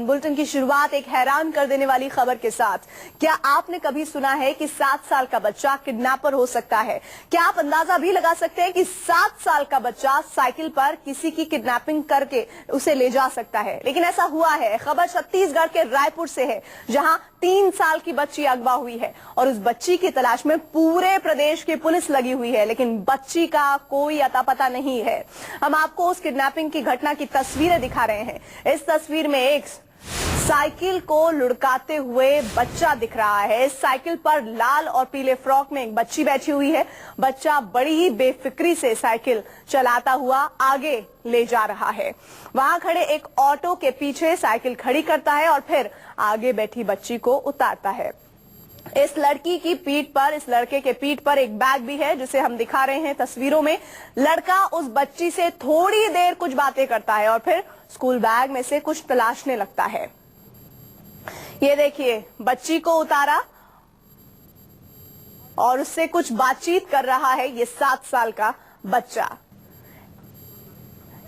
Bulletin की शुरुआत एक हैरान कर देने वाली खबर के साथ। क्या आपने कभी सुना है कि 7 साल का बच्चा किडनैपर हो सकता है? क्या आप अंदाजा भी लगा सकते हैं कि 7 साल का बच्चा साइकिल पर किसी की किडनैपिंग करके उसे ले जा सकता है? लेकिन ऐसा हुआ है। खबर छत्तीसगढ़ के रायपुर से है, जहां 3 साल की बच्ची अगवा हुई है और उस बच्ची की तलाश में पूरे प्रदेश की पुलिस लगी हुई है, लेकिन बच्ची का कोई अता पता नहीं है। हम आपको उस किडनैपिंग की घटना की तस्वीरें दिखा रहे हैं। इस तस्वीर में एक साइकिल को लुढ़काते हुए बच्चा दिख रहा है। इस साइकिल पर लाल और पीले फ्रॉक में एक बच्ची बैठी हुई है। बच्चा बड़ी ही बेफिक्री से साइकिल चलाता हुआ आगे ले जा रहा है। वहां खड़े एक ऑटो के पीछे साइकिल खड़ी करता है और फिर आगे बैठी बच्ची को उतारता है। इस लड़की की पीठ पर, इस लड़के के पीठ पर एक बैग भी है, जिसे हम दिखा रहे हैं तस्वीरों में। लड़का उस बच्ची से थोड़ी देर कुछ बातें करता है और फिर स्कूल बैग में से कुछ तलाशने लगता है। ये देखिए, बच्ची को उतारा और उससे कुछ बातचीत कर रहा है ये 7 साल का बच्चा।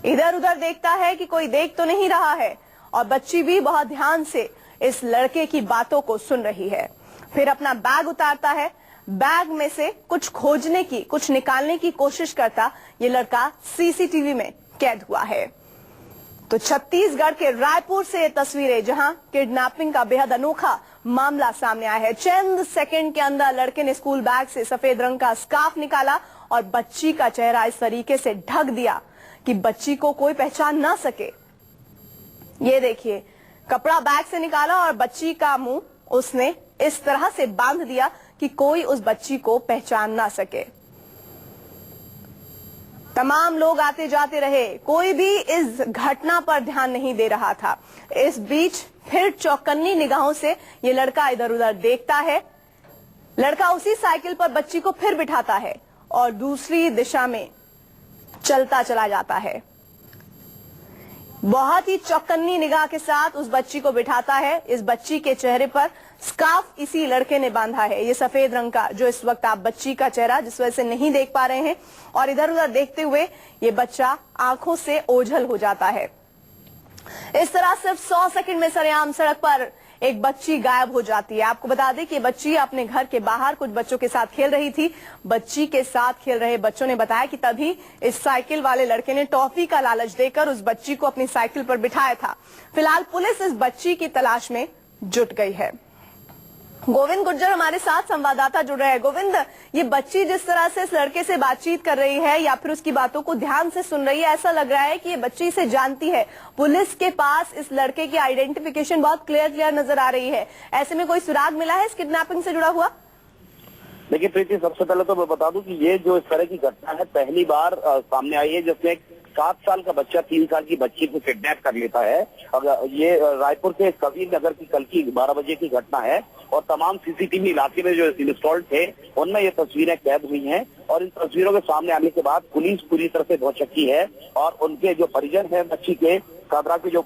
इधर उधर देखता है कि कोई देख तो नहीं रहा है और बच्ची भी बहुत ध्यान से इस लड़के की बातों को सुन रही है। फिर अपना बैग उतारता है। बैग में से कुछ खोजने की, कुछ निकालने की कोशिश करता ये लड़का सीसीटीवी में कैद हुआ है। तो छत्तीसगढ़ के रायपुर से ये तस्वीरें, जहां किडनैपिंग का बेहद अनोखा मामला सामने आया है। चंद सेकंड के अंदर लड़के ने स्कूल बैग से सफेद रंग का स्कार्फ निकाला और बच्ची का चेहरा इस तरीके से ढक दिया कि बच्ची को कोई पहचान ना सके। ये देखिए, कपड़ा बैग से निकाला और बच्ची का मुंह उसने इस तरह से बांध दिया कि कोई उस बच्ची को पहचान ना सके। तमाम लोग आते जाते रहे, कोई भी इस घटना पर ध्यान नहीं दे रहा था। इस बीच फिर चौकन्नी निगाहों से ये लड़का इधर उधर देखता है। लड़का उसी साइकिल पर बच्ची को फिर बिठाता है और दूसरी दिशा में चलता चला जाता है। बहुत ही चौकन्नी निगाह के साथ उस बच्ची को बिठाता है। इस बच्ची के चेहरे पर स्कार्फ इसी लड़के ने बांधा है, ये सफेद रंग का, जो इस वक्त आप बच्ची का चेहरा जिस वजह से नहीं देख पा रहे हैं। और इधर उधर देखते हुए ये बच्चा आंखों से ओझल हो जाता है। इस तरह सिर्फ 100 सेकंड में सरेआम सड़क पर एक बच्ची गायब हो जाती है। आपको बता दें कि बच्ची अपने घर के बाहर कुछ बच्चों के साथ खेल रही थी। बच्ची के साथ खेल रहे बच्चों ने बताया कि तभी इस साइकिल वाले लड़के ने टॉफी का लालच देकर उस बच्ची को अपनी साइकिल पर बिठाया था। फिलहाल पुलिस इस बच्ची की तलाश में जुट गई है। गोविंद गुर्जर हमारे साथ संवाददाता जुड़ रहे हैं। गोविंद, ये बच्ची जिस तरह से इस लड़के से बातचीत कर रही है या फिर उसकी बातों को ध्यान से सुन रही है, ऐसा लग रहा है कि ये बच्ची इसे जानती है। पुलिस के पास इस लड़के की आइडेंटिफिकेशन बहुत क्लियर नजर आ रही है। ऐसे में कोई सुराग मिला है इस किडनैपिंग से जुड़ा हुआ? देखिए प्रीति, सबसे पहले तो मैं बता दूं कि ये जो इस तरह की घटना है पहली बार सामने आई है, जिसमें 7 साल का बच्चा 3 साल की बच्ची को किडनैप कर लेता है। अगर ये रायपुर के कबीर नगर की कल की 12 बजे की घटना है और तमाम सीसीटीवी इलाके में जो इंस्टॉल्ड थे उनमें ये तस्वीरें कैद हुई हैं। और इन तस्वीरों के सामने आने के बाद पुलिस पूरी तरह से बहुत चक्की है और उनके जो परिजन है बच्ची के, कादरा के जो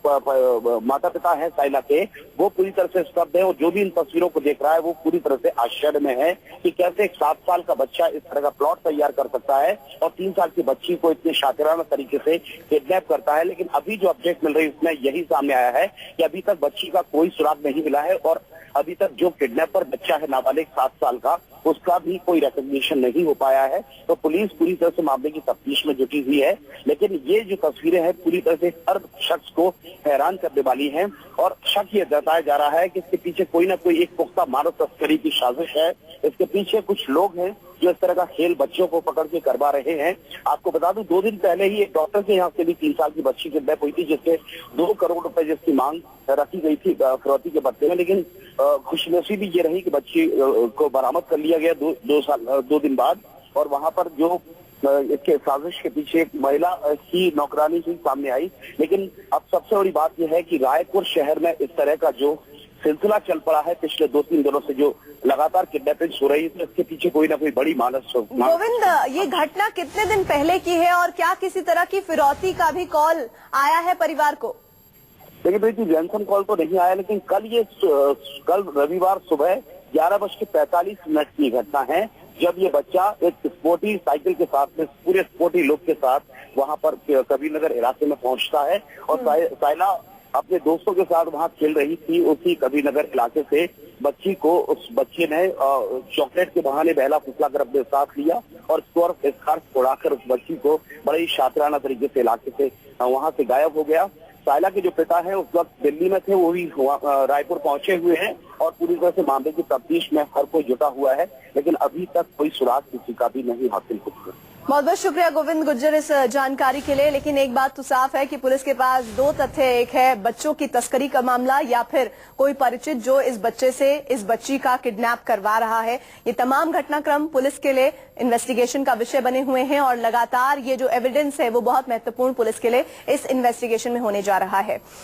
माता पिता है साइला के, वो पूरी तरह से स्तब्ध है और जो भी इन तस्वीरों को देख रहा है वो पूरी तरह से आश्चर्य में है कि कैसे एक 7 साल का बच्चा इस तरह का प्लॉट तैयार कर सकता है और 3 साल की बच्ची को इतने शातिराना तरीके से किडनैप करता है। लेकिन अभी जो अपडेट मिल रही है उसमें यही सामने आया है कि अभी तक बच्ची का कोई सुराग नहीं मिला है और अभी तक जो किडनैपर बच्चा है नाबालिग 7 साल का, उसका भी कोई रिकॉग्निशन नहीं हो पाया है। तो पुलिस पूरी तरह से मामले की तफ्तीश में जुटी हुई है। लेकिन ये जो तस्वीरें हैं पूरी तरह से हर शख्स को हैरान करने वाली हैं और शक ये जताया जा रहा है कि इसके पीछे कोई ना कोई एक पुख्ता मानव तस्करी की साजिश है। इसके पीछे कुछ लोग हैं जो इस तरह का खेल बच्चों को पकड़ के करवा रहे हैं। आपको बता दूं, 2 दिन पहले ही एक डॉक्टर के यहाँ से भी 3 साल की बच्ची किडनैप हुई थी, जिससे 2 करोड़ रुपए जिसकी मांग रखी गई थी फिरौती के बदले में। लेकिन खुशनसीबी ये रही कि बच्ची को बरामद कर लिया गया 2 दिन बाद। और वहां पर जो इसके साजिश के पीछे एक महिला की नौकरानी ही सामने आई। लेकिन अब सबसे बड़ी बात यह है कि रायपुर शहर में इस तरह का जो सिलसिला चल पड़ा है पिछले 2-3 दिनों से, जो लगातार किडनैपिंग हो रही है, तो इसके पीछे कोई ना कोई बड़ी गोविंद, ये घटना कितने दिन पहले की है और क्या किसी तरह की फिरौती का भी कॉल आया है परिवार को? देखिए बेटी, रैंसम कॉल तो नहीं आया, लेकिन कल रविवार सुबह 11:45 की घटना है, जब ये बच्चा एक स्पोर्टी साइकिल के साथ में पूरे स्पोर्टी लुक के साथ वहां पर कबीर नगर इलाके में पहुंचता है और साइला अपने दोस्तों के साथ वहां खेल रही थी। उसी कबीरनगर इलाके से बच्ची को उस बच्चे ने चॉकलेट के बहाने बहला फुसला कर अपने साथ लिया और स्कार्फ उड़ाकर उस बच्ची को बड़े ही शातिराना तरीके से इलाके से वहां से गायब हो गया। साइला के जो पिता है उस वक्त दिल्ली में थे, वो भी रायपुर पहुंचे हुए हैं और पूरी तरह से मामले की तफ्तीश में हर कोई जुटा हुआ है, लेकिन अभी तक कोई सुराग किसी का भी नहीं हासिल हुआ। बहुत बहुत शुक्रिया गोविंद गुज्जर इस जानकारी के लिए। लेकिन एक बात तो साफ है कि पुलिस के पास दो तथ्य, एक है बच्चों की तस्करी का मामला या फिर कोई परिचित जो इस बच्चे से इस बच्ची का किडनैप करवा रहा है। ये तमाम घटनाक्रम पुलिस के लिए इन्वेस्टिगेशन का विषय बने हुए हैं और लगातार ये जो एविडेंस है वो बहुत महत्वपूर्ण पुलिस के लिए इस इन्वेस्टिगेशन में होने जा रहा है।